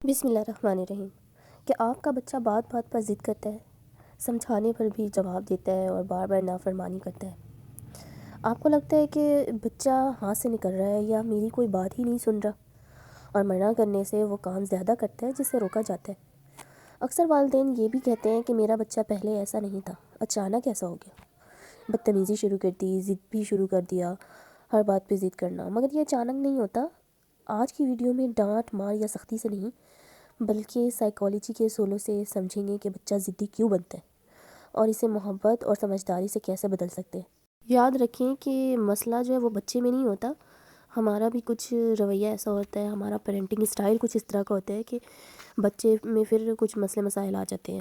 بسم اللہ الرحمن الرحیم۔ کہ آپ کا بچہ بات بات پر ضد کرتا ہے، سمجھانے پر بھی جواب دیتا ہے اور بار بار نافرمانی کرتا ہے۔ آپ کو لگتا ہے کہ بچہ ہاتھ سے نکل رہا ہے یا میری کوئی بات ہی نہیں سن رہا، اور منع کرنے سے وہ کام زیادہ کرتا ہے جس سے روکا جاتا ہے۔ اکثر والدین یہ بھی کہتے ہیں کہ میرا بچہ پہلے ایسا نہیں تھا، اچانک ایسا ہو گیا، بدتمیزی شروع کر دی، ضد بھی شروع کر دیا، ہر بات پہ ضد کرنا۔ مگر یہ اچانک نہیں ہوتا۔ آج کی ویڈیو میں ڈانٹ مار یا سختی سے نہیں، بلکہ سائیکالوجی کے اصولوں سے سمجھیں گے کہ بچہ ضدی کیوں بنتا ہے اور اسے محبت اور سمجھداری سے کیسے بدل سکتے ہیں۔ یاد رکھیں کہ مسئلہ جو ہے وہ بچے میں نہیں ہوتا، ہمارا بھی کچھ رویہ ایسا ہوتا ہے، ہمارا پیرنٹنگ اسٹائل کچھ اس طرح کا ہوتا ہے کہ بچے میں پھر کچھ مسئلے مسائل آ جاتے ہیں۔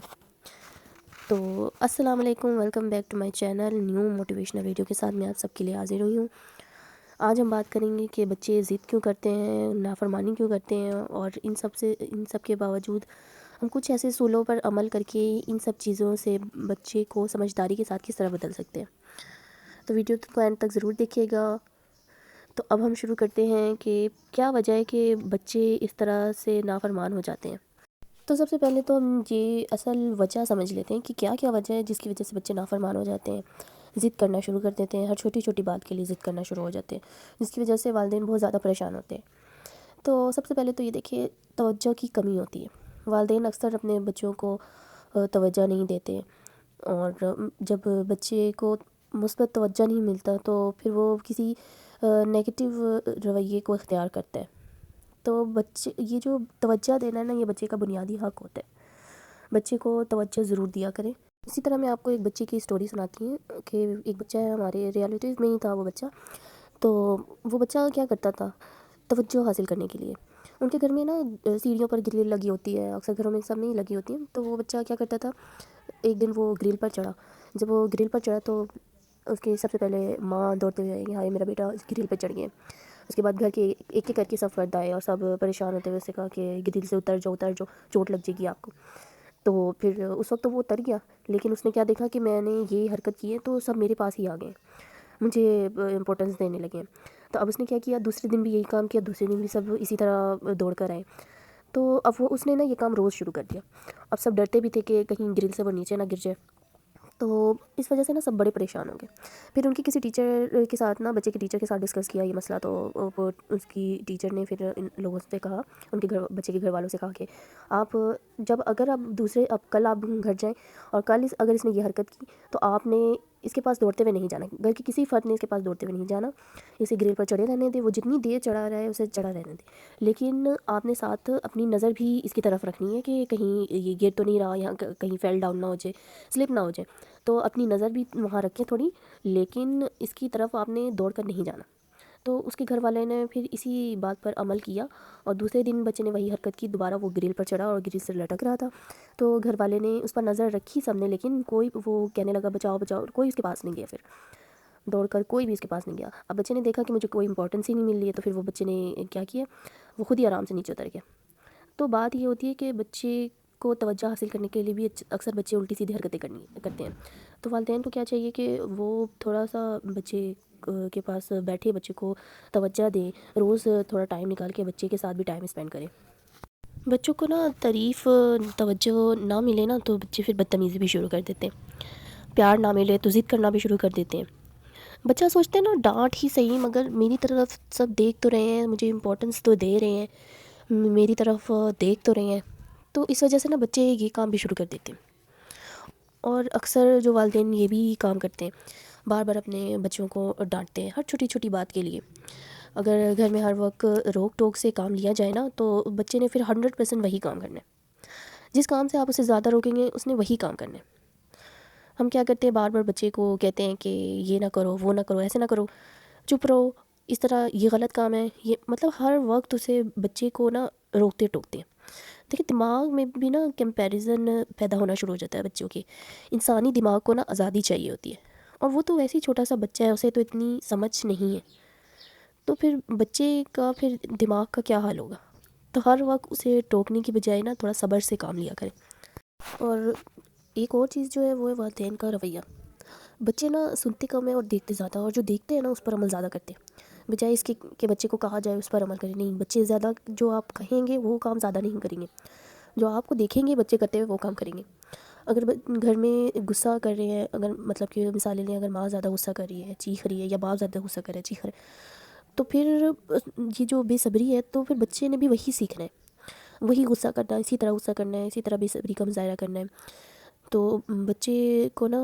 تو السلام علیکم، welcome back to my channel new motivational video کے ساتھ میں آپ سب کے لیے حاضر ہوئی ہوں۔ آج ہم بات کریں گے کہ بچے ضد کیوں کرتے ہیں، نافرمانی کیوں کرتے ہیں، اور ان سب کے باوجود ہم کچھ ایسے اصولوں پر عمل کر کے ان سب چیزوں سے بچے کو سمجھداری کے ساتھ کس طرح بدل سکتے ہیں۔ تو ویڈیو کو اینڈ تک ضرور دیکھیے گا۔ تو اب ہم شروع کرتے ہیں کہ کیا وجہ ہے کہ بچے اس طرح سے نافرمان ہو جاتے ہیں۔ تو سب سے پہلے تو ہم یہ اصل وجہ سمجھ لیتے ہیں کہ کیا وجہ ہے جس کی وجہ سے بچے نافرمان ہو جاتے ہیں، ضد کرنا شروع کر دیتے ہیں، ہر چھوٹی چھوٹی بات کے لیے ضد کرنا شروع ہو جاتے ہیں، جس کی وجہ سے والدین بہت زیادہ پریشان ہوتے ہیں۔ تو سب سے پہلے تو یہ دیکھیے، توجہ کی کمی ہوتی ہے۔ والدین اکثر اپنے بچوں کو توجہ نہیں دیتے، اور جب بچے کو مثبت توجہ نہیں ملتا تو پھر وہ کسی نیگیٹو رویے کو اختیار کرتا ہے۔ تو بچے یہ جو توجہ دینا ہے نا، یہ بچے کا بنیادی حق ہوتا ہے، بچے کو توجہ ضرور دیا کریں۔ اسی طرح میں آپ کو ایک بچے کی سٹوری سناتی ہوں کہ ایک بچہ ہے، ہمارے ریئلٹیز میں ہی تھا وہ بچہ۔ تو وہ بچہ کیا کرتا تھا، توجہ حاصل کرنے کے لیے ان کے گھر میں نا سیڑھیوں پر گرل لگی ہوتی ہے، اکثر گھروں میں سب نہیں لگی ہوتی ہیں۔ تو وہ بچہ کیا کرتا تھا، ایک دن وہ گرل پر چڑھا۔ جب وہ گرل پر چڑھا تو اس کے سب سے پہلے ماں دوڑتے ہوئے آئی کہ ہائے میرا بیٹا گرل پہ چڑھ گئے۔ اس کے بعد گھر کے ایک ایک کر کے سب فرد آئے اور سب پریشان ہوتے ہوئے اس سے کہا کہ گرل سے اتر جاؤ چوٹ لگ جائے گی آپ کو۔ تو پھر اس وقت تو وہ اتر گیا، لیکن اس نے کیا دیکھا کہ میں نے یہ حرکت کی ہے تو سب میرے پاس ہی آ گئے، مجھے امپورٹنس دینے لگے ہیں۔ تو اب اس نے کیا کیا، دوسرے دن بھی یہی کام کیا، دوسرے دن بھی سب اسی طرح دوڑ کر آئے۔ تو اب اس نے نا یہ کام روز شروع کر دیا۔ اب سب ڈرتے بھی تھے کہ کہیں گرل سے وہ نیچے نہ گر جائے۔ تو اس وجہ سے نا سب بڑے پریشان ہو گئے۔ پھر ان کی کسی ٹیچر کے ساتھ نا، بچے کے ٹیچر کے ساتھ ڈسکس کیا یہ مسئلہ۔ تو وہ اس کی ٹیچر نے پھر ان لوگوں سے کہا، ان کے بچے کے گھر والوں سے کہا کہ آپ اب کل آپ گھر جائیں اور کل اگر اس نے یہ حرکت کی تو آپ نے اس کے پاس دوڑتے ہوئے نہیں جانا، گھر کے کسی فرد نے اس کے پاس دوڑتے ہوئے نہیں جانا، اسے گرل پر چڑھے رہنے دیں، وہ جتنی دیر چڑھا رہا ہے اسے چڑھا رہنے دیں، لیکن آپ نے ساتھ اپنی نظر بھی اس کی طرف رکھنی ہے کہ کہیں یہ گر تو نہیں رہا، یا کہیں فیل ڈاؤن نہ ہو جائے، سلپ نہ ہو جائے۔ تو اپنی نظر بھی وہاں رکھیں تھوڑی، لیکن اس کی طرف آپ نے دوڑ کر نہیں جانا۔ تو اس کے گھر والے نے پھر اسی بات پر عمل کیا، اور دوسرے دن بچے نے وہی حرکت کی، دوبارہ وہ گرل پر چڑھا اور گرل سے لٹک رہا تھا۔ تو گھر والے نے اس پر نظر رکھی سب نے، لیکن کوئی، وہ کہنے لگا بچاؤ بچاؤ، کوئی اس کے پاس نہیں گیا، پھر دوڑ کر کوئی بھی اس کے پاس نہیں گیا۔ اب بچے نے دیکھا کہ مجھے کوئی امپورٹنس ہی نہیں مل رہی ہے، تو پھر وہ بچے نے کیا کیا، وہ خود ہی آرام سے نیچے اتر گیا۔ تو بات یہ ہوتی ہے کہ بچے کو توجہ حاصل کرنے کے لیے بھی اکثر بچے الٹی سیدھی حرکتیں کرتے ہیں۔ تو والدین کو کیا چاہیے کہ وہ تھوڑا سا بچے کے پاس بیٹھے، بچے کو توجہ دیں، روز تھوڑا ٹائم نکال کے بچے کے ساتھ بھی ٹائم اسپینڈ کریں۔ بچوں کو نا تعریف، توجہ نہ ملے نا تو بچے پھر بدتمیزی بھی شروع کر دیتے ہیں، پیار نہ ملے تو ضد کرنا بھی شروع کر دیتے ہیں۔ بچہ سوچتے ہیں نا ڈانٹ ہی صحیح، مگر میری طرف سب دیکھ تو رہے ہیں، مجھے امپورٹنس تو دے رہے ہیں، میری طرف دیکھ تو رہے ہیں، تو اس وجہ سے نا بچے یہ کام بھی شروع کر دیتے ہیں۔ اور اکثر جو والدین یہ بھی کام کرتے ہیں، بار بار اپنے بچوں کو ڈانٹتے ہیں ہر چھوٹی چھوٹی بات کے لیے۔ اگر گھر میں ہر وقت روک ٹوک سے کام لیا جائے نا تو بچے نے پھر 100% وہی کام کرنا ہے، جس کام سے آپ اسے زیادہ روکیں گے اس نے وہی کام کرنا ہے۔ ہم کیا کرتے ہیں، بار بار بچے کو کہتے ہیں کہ یہ نہ کرو، وہ نہ کرو، ایسے نہ کرو، چپ رہو، اس طرح یہ غلط کام ہے، یہ مطلب ہر وقت اسے بچے کو نا روکتے ٹوکتے ہیں۔ دیکھیں دماغ میں بھی نا کمپیریزن پیدا ہونا شروع ہو جاتا ہے بچوں کے۔ انسانی دماغ کو نا آزادی چاہیے ہوتی ہے، اور وہ تو ویسے ہی چھوٹا سا بچہ ہے، اسے تو اتنی سمجھ نہیں ہے، تو پھر بچے کا پھر دماغ کا کیا حال ہوگا۔ تو ہر وقت اسے ٹوکنے کی بجائے نا تھوڑا صبر سے کام لیا کریں۔ اور ایک اور چیز جو ہے وہ ہے والدین کا رویہ۔ بچے نا سنتے کم ہیں اور دیکھتے زیادہ، اور جو دیکھتے ہیں نا اس پر عمل زیادہ کرتے ہیں۔ بجائے اس کے کہ بچے کو کہا جائے اس پر عمل کرے. نہیں، بچے زیادہ جو آپ کہیں گے وہ کام زیادہ نہیں کریں گے، جو آپ کو دیکھیں گے بچے کرتے ہوئے وہ کام کریں گے. اگر گھر میں غصہ کر رہے ہیں، اگر مطلب کہ مثالیں لیں، اگر ماں زیادہ غصہ کر رہی ہے، چیخ رہی ہے، یا باپ زیادہ غصہ کر رہا ہے، چیخ رہا ہے، تو پھر یہ جو بے صبری ہے تو پھر بچے نے بھی وہی سیکھنا ہے، وہی غصہ کرنا ہے، اسی طرح غصہ کرنا ہے، اسی طرح بے صبری کا مظاہرہ کرنا ہے. تو بچے کو نا،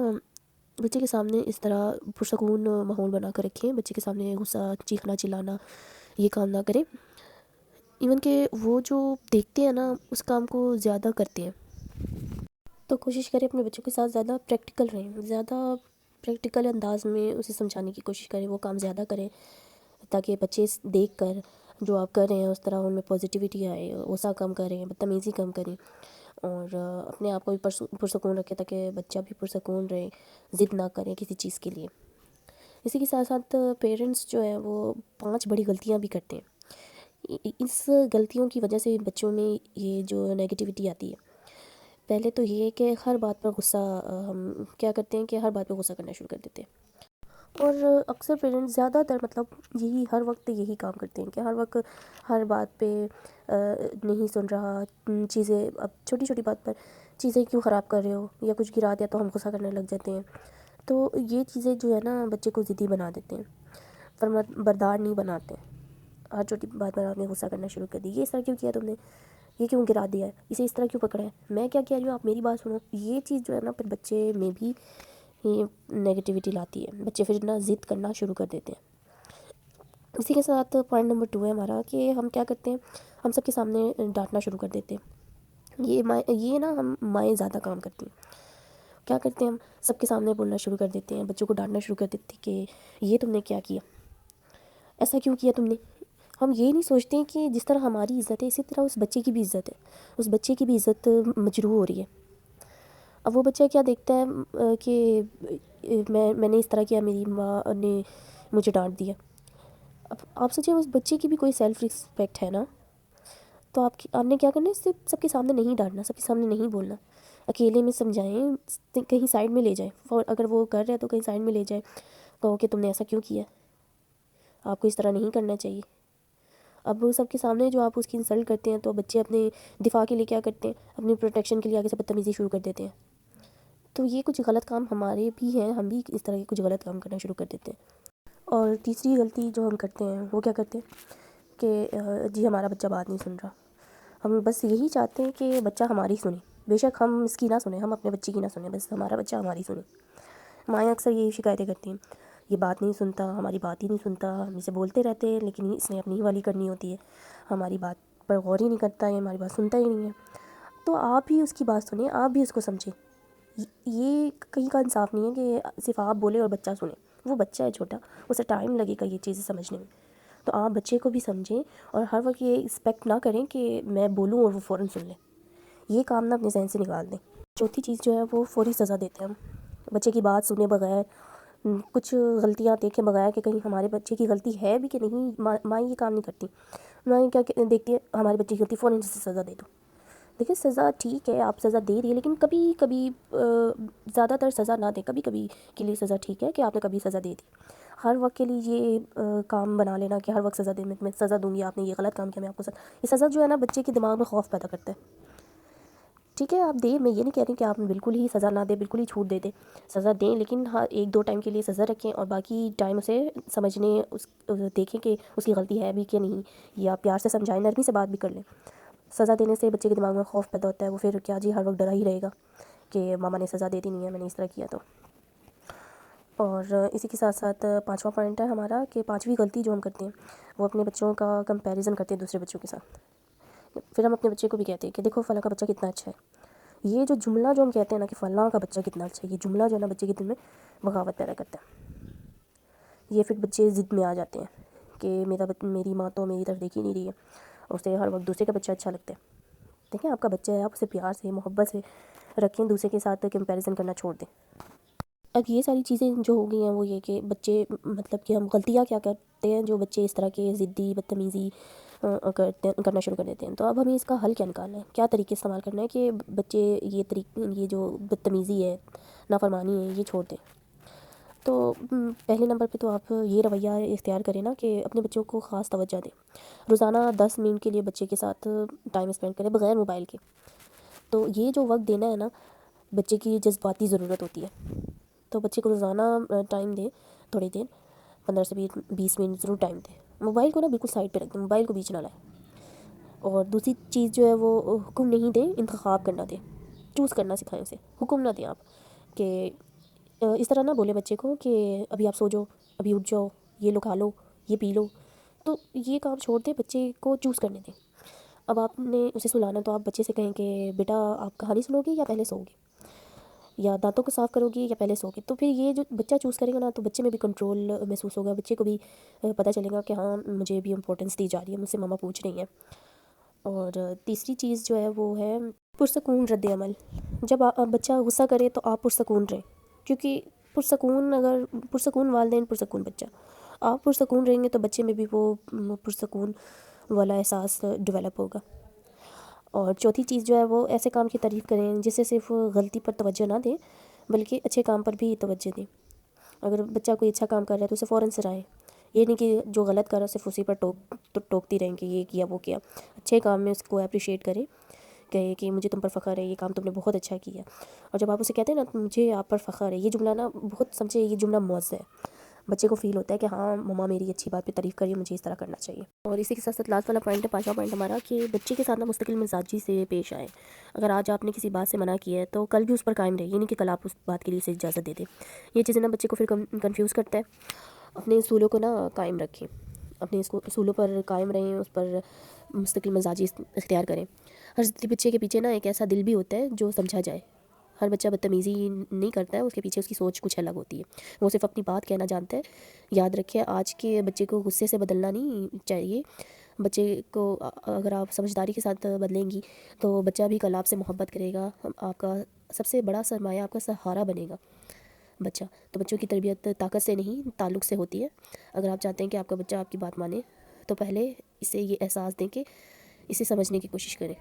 بچے کے سامنے اس طرح پرسکون ماحول بنا کر رکھیں. بچے کے سامنے غصہ، چیخنا، چلانا یہ کام نہ کریں. ایون کہ وہ جو دیکھتے ہیں نا اس کام کو زیادہ کرتے ہیں. تو کوشش کریں اپنے بچوں کے ساتھ زیادہ پریکٹیکل رہیں، زیادہ پریکٹیکل انداز میں اسے سمجھانے کی کوشش کریں، وہ کام زیادہ کریں تاکہ بچے دیکھ کر جو آپ کر رہے ہیں اس طرح ان میں پازیٹیوٹی آئے، غصہ کم کریں، بدتمیزی کم کریں، اور اپنے آپ کو بھی پرسکون رکھیں تاکہ بچہ بھی پرسکون رہے، ضد نہ کریں کسی چیز کے لیے. اسی کے ساتھ ساتھ پیرنٹس جو ہیں وہ 5 بڑی غلطیاں بھی کرتے ہیں. اس غلطیوں کی وجہ سے بچوں میں یہ جو نیگیٹیوٹی آتی ہے. پہلے تو یہ ہے کہ ہر بات پر غصہ، ہم کیا کرتے ہیں کہ ہر بات پہ غصہ کرنا شروع کر دیتے ہیں. اور اکثر پیرنٹس زیادہ تر مطلب یہی ہر وقت یہی کام کرتے ہیں کہ ہر وقت ہر بات پہ نہیں سن رہا، چیزیں اب چھوٹی چھوٹی بات پر چیزیں کیوں خراب کر رہے ہو، یا کچھ گرا دیا تو ہم غصہ کرنے لگ جاتے ہیں. تو یہ چیزیں جو ہے نا بچے کو ضدی بنا دیتے ہیں، فرما بردار نہیں بناتے. ہر چھوٹی بات پر آپ نے غصہ کرنا شروع کر دی، یہ اس طرح کیوں کیا تم نے، یہ کیوں گرا دیا ہے، اسے اس طرح کیوں پکڑا ہے، میں کیا کہہ رہی ہوں آپ میری بات سنو. یہ چیز جو ہے نا پھر بچے میں بھی یہ نیگیٹیوٹی لاتی ہے، بچے پھر نا ضد کرنا شروع کر دیتے ہیں. اسی کے ساتھ پوائنٹ نمبر 2 ہے ہمارا کہ ہم کیا کرتے ہیں، ہم سب کے سامنے ڈانٹنا شروع کر دیتے ہیں. یہ نا ہم مائیں زیادہ کام کرتی ہیں. کیا کرتے ہیں، ہم سب کے سامنے بولنا شروع کر دیتے ہیں، بچوں کو ڈانٹنا شروع کر دیتے ہیں کہ یہ تم نے کیا کیا، ایسا کیوں کیا تم نے. ہم یہ نہیں سوچتے ہیں کہ جس طرح ہماری عزت ہے اسی طرح اس بچے کی بھی عزت ہے، اس بچے کی بھی عزت مجروح ہو رہی ہے. اب وہ بچہ کیا دیکھتا ہے کہ میں نے اس طرح کیا، میری ماں نے مجھے ڈانٹ دیا. اب آپ سوچیں اس بچے کی بھی کوئی سیلف رسپیکٹ ہے نا. تو آپ نے کیا کرنا ہے، صرف سب کے سامنے نہیں ڈانٹنا، سب کے سامنے نہیں بولنا، اکیلے میں سمجھائیں، کہیں سائڈ میں لے جائیں. اور اگر وہ کر رہے ہیں تو کہیں سائڈ میں لے جائیں، کہو کہ تم نے ایسا کیوں کیا، آپ کو اس طرح نہیں کرنا چاہیے. اب سب کے سامنے جو آپ اس کی انسلٹ کرتے ہیں تو بچے اپنے دفاع کے لیے کیا کرتے ہیں، اپنی پروٹیکشن کے لیے آگے سے بدتمیزی شروع کر دیتے ہیں. تو یہ کچھ غلط کام ہمارے بھی ہیں، ہم بھی اس طرح کے کچھ غلط کام کرنا شروع کر دیتے ہیں. اور تیسری غلطی جو ہم کرتے ہیں وہ کیا کرتے ہیں کہ جی ہمارا بچہ بات نہیں سن رہا. ہم بس یہی چاہتے ہیں کہ بچہ ہماری سنے، بے شک ہم اس کی نہ سنیں، ہم اپنے بچے کی نہ سنیں، بس ہمارا بچہ ہماری سنے. مائیں اکثر یہی شکایتیں کرتی ہیں، یہ بات نہیں سنتا، ہماری بات ہی نہیں سنتا، ہم اسے بولتے رہتے ہیں لیکن اس نے اپنی ہی والی کرنی ہوتی ہے، ہماری بات پر غور ہی نہیں کرتا ہے، ہماری بات سنتا ہی نہیں ہے. تو آپ بھی اس کی بات سنیں، آپ بھی اس کو سمجھیں. یہ کہیں کا انصاف نہیں ہے کہ صرف آپ بولیں اور بچہ سنیں. وہ بچہ ہے چھوٹا، اسے ٹائم لگے گا یہ چیزیں سمجھنے میں. تو آپ بچے کو بھی سمجھیں اور ہر وقت یہ ایکسپیکٹ نہ کریں کہ میں بولوں اور وہ فوراً سن لیں. یہ کام نہ اپنے ذہن سے نکال دیں. چوتھی چیز جو ہے وہ فوری سزا دیتے ہیں ہم بچے کی بات سنے بغیر، کچھ غلطیاں دیکھے بغیر کہ کہیں ہمارے بچے کی غلطی ہے بھی کہ نہیں. مائیں یہ کام نہیں کرتی. مائیں کیا دیکھتی ہے، ہمارے بچے کی غلطی، فوراً سے سزا دے دو. دیکھیں سزا ٹھیک ہے، آپ سزا دے رہی ہے لیکن کبھی کبھی زیادہ تر سزا نہ دیں. کبھی کبھی کے لیے سزا ٹھیک ہے کہ آپ نے کبھی سزا دے دی. ہر وقت کے لیے یہ کام بنا لینا کہ ہر وقت سزا دیں، میں سزا دوں گی، آپ نے یہ غلط کام کیا میں آپ کو یہ سزا جو ہے نا بچے کے دماغ میں خوف پیدا کرتا ہے. ٹھیک ہے آپ دیں، میں یہ نہیں کہہ رہی کہ آپ بالکل ہی سزا نہ دیں، بالکل ہی چھوٹ دے دیں. سزا دیں لیکن ہر 1-2 ٹائم کے لیے سزا رکھیں اور باقی ٹائم اسے سمجھنے دیکھیں کہ اس کی غلطی ہے بھی کہ نہیں، یا پیار سے سمجھائیں، نرمی سے بات بھی کر لیں. سزا دینے سے بچے کے دماغ میں خوف پیدا ہوتا ہے، وہ پھر کیا جی ہر وقت ڈرا ہی رہے گا کہ ماما نے سزا دے دی نہیں ہے، میں نے اس طرح کیا. تو اور اسی کے ساتھ ساتھ 5واں پوائنٹ ہے ہمارا کہ 5ویں غلطی جو ہم کرتے ہیں وہ اپنے بچوں کا کمپیریزن کرتے ہیں دوسرے بچوں کے ساتھ. پھر ہم اپنے بچے کو بھی کہتے ہیں کہ دیکھو فلاں کا بچہ کتنا اچھا ہے. یہ جو جملہ جو ہم کہتے ہیں نا کہ فلاں کا بچہ کتنا اچھا ہے، یہ جملہ جو ہے نا بچے کے دل میں بغاوت پیدا کرتا ہے. یہ پھر بچے ضد میں آ جاتے ہیں کہ میری ماں تو میری طرف دیکھ ہی نہیں رہی ہے، اسے ہر وقت دوسرے کا بچہ اچھا لگتا ہے. دیکھیں آپ کا بچہ ہے، آپ اسے پیار سے محبت سے رکھیں، دوسرے کے ساتھ کمپیریزن کرنا چھوڑ دیں. اب یہ ساری چیزیں جو ہو گئی ہیں وہ یہ کہ بچے مطلب کہ ہم غلطیاں کیا کرتے ہیں جو بچے اس طرح کے ضدی بدتمیزی کرنا شروع کر دیتے ہیں. تو اب ہمیں اس کا حل کیا نکالنا ہے، کیا طریقے استعمال کرنا ہے کہ بچے یہ جو بدتمیزی ہے، نافرمانی ہے، یہ چھوڑ دیں. تو پہلے نمبر پہ تو آپ یہ رویہ اختیار کریں نا کہ اپنے بچوں کو خاص توجہ دیں. روزانہ 10 منٹ کے لیے بچے کے ساتھ ٹائم اسپینڈ کریں بغیر موبائل کے. تو یہ جو وقت دینا ہے نا بچے کی جذباتی ضرورت ہوتی ہے. تو بچے کو روزانہ ٹائم دیں، تھوڑی دیر 15 سے 20 منٹ ضرور ٹائم دیں. موبائل کو نا بالکل سائڈ پہ رکھ دیں، موبائل کو بیچ نہ لائیں. اور دوسری چیز جو ہے وہ حکم نہیں دیں، انتخاب کرنا دیں. چوز کرنا سکھائیں اسے، حکم نہ دیں آپ کہ اس طرح نہ بولے بچے کو کہ ابھی آپ سو جاؤ، ابھی اٹھ جاؤ، یہ لو کھا لو، یہ پی لو. تو یہ کام چھوڑ دیں، بچے کو چوز کرنے دیں. اب آپ نے اسے سلانا تو آپ بچے سے کہیں کہ بیٹا آپ کہانی سنو گے یا پہلے سو گے، یا دانتوں کو صاف کرو گی یا پہلے سو گے. تو پھر یہ جو بچہ چوز کرے گا نا تو بچے میں بھی کنٹرول محسوس ہوگا، بچے کو بھی پتہ چلے گا کہ ہاں مجھے بھی امپورٹنس دی جا رہی ہے، مجھ سے ماما پوچھ رہی ہیں. اور تیسری چیز جو ہے وہ ہے پرسکون رد عمل. جب بچہ غصہ کرے تو آپ پرسکون رہیں، کیونکہ پرسکون والدین پرسکون بچہ. آپ پرسکون رہیں گے تو بچے میں بھی وہ پرسکون والا احساس ڈیولپ ہوگا. اور چوتھی چیز جو ہے وہ ایسے کام کی تعریف کریں جسے صرف غلطی پر توجہ نہ دیں بلکہ اچھے کام پر بھی توجہ دیں. اگر بچہ کوئی اچھا کام کر رہا ہے تو اسے فوراً سرائیں. یہ نہیں کہ جو غلط کر رہا ہے صرف اسی پر ٹوکتی رہیں کہ یہ کیا وہ کیا. اچھے کام میں اس کو اپریشیٹ کریں، کہے کہ مجھے تم پر فخر ہے، یہ کام تم نے بہت اچھا کیا. اور جب آپ اسے کہتے ہیں نا مجھے آپ پر فخر ہے، یہ جملہ نا بہت سمجھے یہ جملہ معزز ہے. بچے کو فیل ہوتا ہے کہ ہاں مما میری اچھی بات پہ تعریف کری، مجھے اس طرح کرنا چاہیے. اور اسی کے ساتھ ساتھ لاسٹ والا پوائنٹ ہے، 5واں پوائنٹ ہمارا، کہ بچے کے ساتھ نا مستقل مزاجی سے پیش آئیں. اگر آج آپ نے کسی بات سے منع کیا ہے تو کل بھی اس پر قائم رہے، یہ نہیں کہ کل آپ اس بات کے لیے اسے اجازت دے دیں. یہ چیزیں نا بچے کو پھر کنفیوز کرتا ہے. اپنے اصولوں کو نا قائم رکھیں، اپنے اصولوں پر قائم رہیں، اس پر مستقل مزاجی اختیار کریں. ہر ضدی بچے کے پیچھے نا ایک ایسا دل بھی ہوتا ہے جو سمجھا جائے. ہر بچہ بدتمیزی نہیں کرتا ہے، اس کے پیچھے اس کی سوچ کچھ الگ ہوتی ہے، وہ صرف اپنی بات کہنا جانتا ہے. یاد رکھیں آج کے بچے کو غصے سے بدلنا نہیں چاہیے. بچے کو اگر آپ سمجھداری کے ساتھ بدلیں گی تو بچہ بھی کل آپ سے محبت کرے گا. آپ کا سب سے بڑا سرمایہ آپ کا سہارا بنے گا بچہ. تو بچوں کی تربیت طاقت سے نہیں تعلق سے ہوتی ہے. اگر آپ چاہتے ہیں کہ آپ کا بچہ آپ کی بات مانے تو پہلے اسے یہ احساس دیں کہ اسے سمجھنے کی کوشش کریں.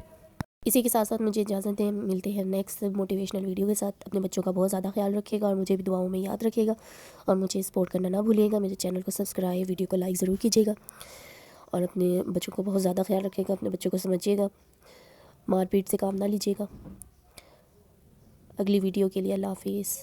اسی کے ساتھ ساتھ مجھے اجازت دیں، ملتے ہیں نیکسٹ موٹیویشنل ویڈیو کے ساتھ. اپنے بچوں کا بہت زیادہ خیال رکھیے گا اور مجھے بھی دعاؤں میں یاد رکھیے گا. اور مجھے سپورٹ کرنا نہ بھولیے گا، میرے چینل کو سبسکرائب، ویڈیو کو لائک ضرور کیجیے گا. اور اپنے بچوں کو بہت زیادہ خیال رکھیے گا، اپنے بچوں کو سمجھیے گا، مار پیٹ سے کام نہ لیجیے گا. اگلی ویڈیو کے لیے اللہ حافظ.